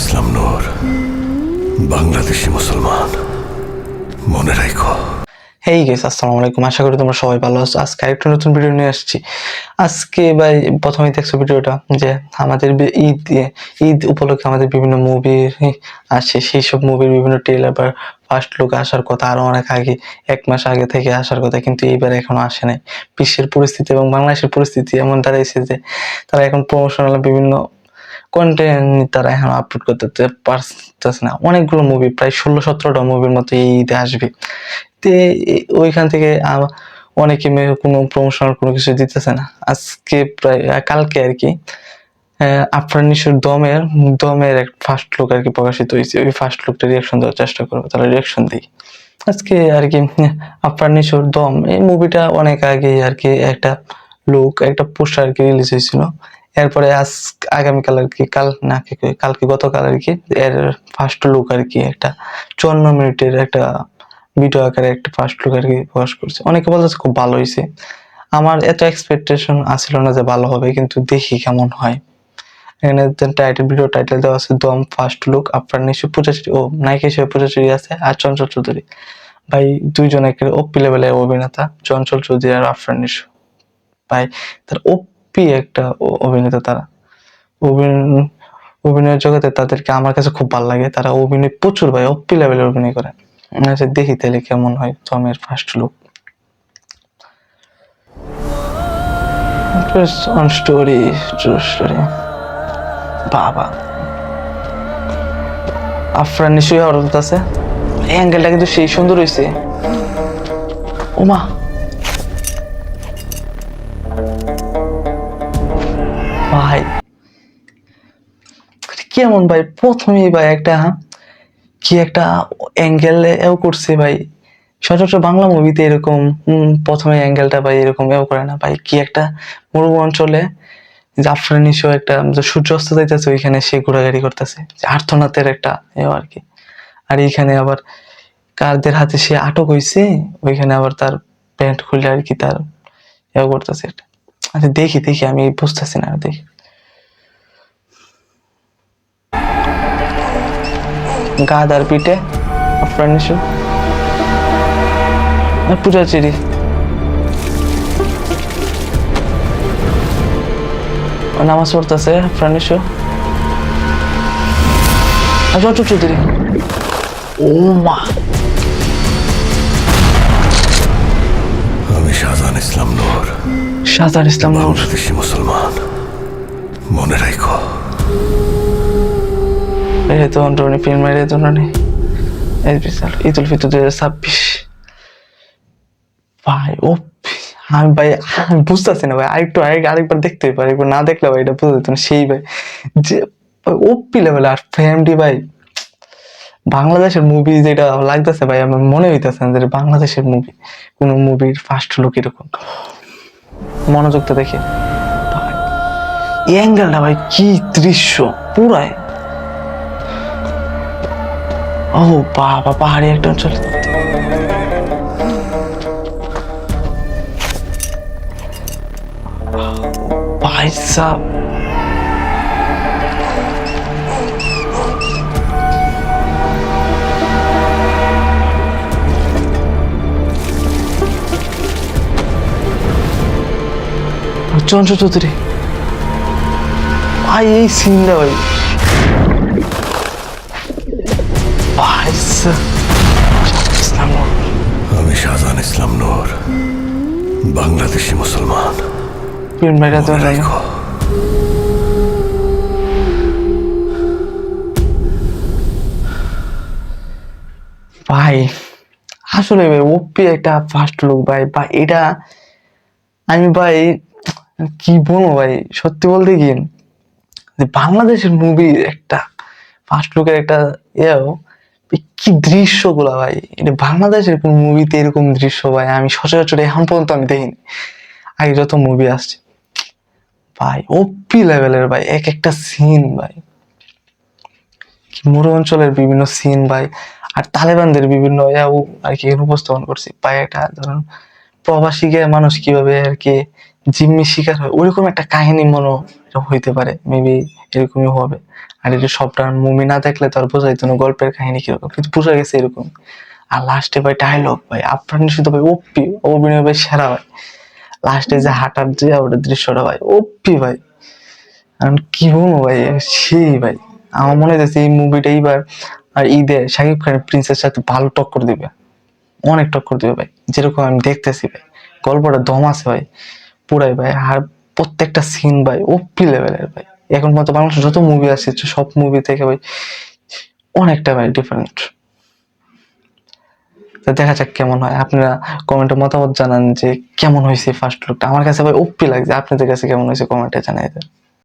ইসলাম নূর, বাংলাদেশি মুসলমান, মনে রাখো। হেই গাইস, আসসালামু আলাইকুম। আশা করি তোমরা সবাই ভালো আছো। আজকে আরেকটা নতুন ভিডিও নিয়ে আসছি। আজকে ভাই প্রথমেই দেখছো ভিডিওটা যে আমাদের ঈদ উপলক্ষে আমাদের বিভিন্ন মুভি আসছে, সেই সব মুভির বিভিন্ন ট্রেলার বা ফার্স্ট লুক আসার কথা আরো অনেক আগে, 1 মাস আগে থেকে আসার কথা, কিন্তু এইবার এখনো আসে নাই। বিশ্বের পরিস্থিতি এবং বাংলাদেশের পরিস্থিতি এমন দাঁড়াইছে যে তারা এখন প্রমোশনাল বিভিন্ন কন্টেন্ট তারা এখন আপলোড করতে পারতেছে না। অনেকগুলো মুভি, প্রায় 16-17টা মুভির মতো এই ঈদে আসবে। ওইখান থেকে অনেকে কোনো প্রমোশনাল কোনো কিছু দিতেছে না। আজকে প্রায় কালকে আর কি আফরান নিশোর দমের এক ফার্স্ট লুক আর কি প্রকাশিত হয়েছে। ওই ফার্স্ট লুকটা রিয়াকশন দেওয়ার চেষ্টা করবো, তাহলে রিয়াকশন দিই আজকে আর কি। আফরান নিশোর দম এই মুভিটা অনেক আগে আর কি একটা পোস্টার আর কি রিলিজ হয়েছিল। এরপরে আগামীকাল আর কি কালকে গতকাল আর কি এর ফার্স্ট লুক আর কি একটা 54 মিনিটের একটা ভিডিও আকারে একটা ফার্স্ট লুক আর কি প্রকাশ করছে। অনেকে বলতেছে খুব ভালো হয়েছে। আমার এত এক্সপেকটেশন আসছিল না যে ভালো হবে, কিন্তু দেখি কেমন হয়। এখানে ভিডিও টাইটেল দেওয়া আছে দম ফার্স্ট লুক আফরান নিশো পূজাচেরি, ও নায়িকা হিসেবে পূজাচেরি আছে আর চঞ্চল চৌধুরী। ভাই দুইজন একের ওপি লেভেলের অভিনেতা, চঞ্চল চৌধুরী আর আফরান নিশো। ভাই তার ওপি একটা অভিনেতা। তারা অভিনয়ের জগতে তাদেরকে আমার কাছে খুব ভালো লাগে। তারা অভিনয় প্রচুর ভাই ওপি লেভেলের অভিনয় করে। আচ্ছা দেখি তাহলে কেমন হয় দমের first look. On story, true story. বাবা আফরান নিশ্চয়ই হরত আছে। এই অ্যাঙ্গেলটা কিন্তু সেই সুন্দর হয়েছে। ওমা ভাই কেমন ভাই, প্রথমেই ভাই একটা অ্যাঙ্গেল এও করছে ভাই। সচরাচর বাংলা মুভিতে এরকম প্রথমে অ্যাঙ্গেলটা ভাই এরকম এও করে না ভাই। কি একটা মরু অঞ্চলে আফরান নিশো একটা সূর্য অস্ত যাইতেছে, ওইখানে সে ঘোরাঘুরি করতেছে, আর্তনাথের একটা এও আর কি। আর এইখানে আবার কারদের হাতে সে আটক হয়েছে, ওইখানে আবার তার প্যান্ট খুলে আর কি তার এও করতেছে এটা। আচ্ছা দেখি আমি বুঝতেছি না, দেখি। গাদার পিঠে আফরান নিশো পূজাচেরি। নামাজ পড়তেছে আফরান নিশো আর চঞ্চল চৌধুরী। ও মা, আমি শাহজাহান ইসলাম নূর, বাংলাদেশি মুসলমান, মনে রাখো। ফিল্ম ঈদ উল ফিতর 2026। ভাই ও আমি বুঝতেছি না ভাই, আরেকবার দেখতে পারি, একবার না দেখলে ভাই এটা বুঝতে না। সেই ভাই যে ওপি লেভেল আর ফ্যামিলি ভাই। বাংলাদেশের মুভি যেটা লাগতেছে ভাই, আমার মনে হইতেছে না যে বাংলাদেশের মুভি কোন মুভির ফার্স্ট লুক এরকম। মনোযোগটা দেখে এই অ্যাঙ্গেলটা ভাই, কি দৃশ্য পুরাই। ও বাবা, পাহাড়ি একটা অঞ্চল। ভাই সাব চঞ্চল চৌধুরী ভাই, এই সিনটা ভাই আমি শাহজাহান ইসলাম নূর, বাংলাদেশি মুসলমান, মনে রাখো। ভাই আসলে ভাই ওপি একটা ফার্স্ট লুক ভাই। এটা আমি ভাই কি বলবো ভাই, সত্যি বলতে কি যে বাংলাদেশের মুভি একটা ফার্স্ট লুকের একটা কি দৃশ্যগুলা ভাই, এটা বাংলাদেশের কোন মুভিতে এরকম দৃশ্য ভাই আমি সচরাচর এখন পর্যন্ত আমি দেখিনি। আগে যত মুভি আসছে ভাই ওপি লেভেলের ভাই, এক একটা সিন ভাই, মরু অঞ্চলের বিভিন্ন সিন ভাই, আর তালেবানদের বিভিন্ন আর কি উপস্থাপন করছি ভাই। একটা ধরুন প্রবাসী মানুষ কিভাবে আর কি জিম্মি শিকার হয়, ওইরকম একটা কাহিনী মনে হইতে পারে মেবি এরকমই হবে। আর এটা সবটা মুভি না দেখলে তো আর বোঝা যেত না গল্পের কাহিনী কিরকম, কিন্তু বোঝা গেছে এরকম। আর লাস্টে ভাই ডায়লগ ভাই আপনার নিশ্চিত ভাই ওপি, অভিনয় ভাই সেরা ভাই। লাস্টে যে হাঁটার যে ওটা দৃশ্যটা ভাই ওপি ভাই, কারণ কি বলবো ভাই, সেই ভাই। আমার মনে হচ্ছে এই মুভিটা এইবার আর ঈদে শাকিব খান প্রিন্সের সাথে ভালো টক্কর দিবে, অনেক টক্কর দিবে ভাই, যেরকম আমি দেখতেছি ভাই। গল্পটা দম আছে ভাই পুরাই ভাই, আর প্রত্যেকটা সিন ভাই ওপি লেভেলের ভাই। এখন পর্যন্ত বাংলাদেশের যত মুভি আসছে সব মুভি থেকে ভাই অনেকটা ভাই ডিফারেন্ট। তো দেখা যাক কেমন হয়, আপনারা কমেন্টে মতামত জানান যে কেমন হয়েছে ফার্স্ট লুকটা। আমার কাছে ভাই ওপি লাগছে, আপনাদের কাছে কেমন হয়েছে কমেন্টে জানাই দেন।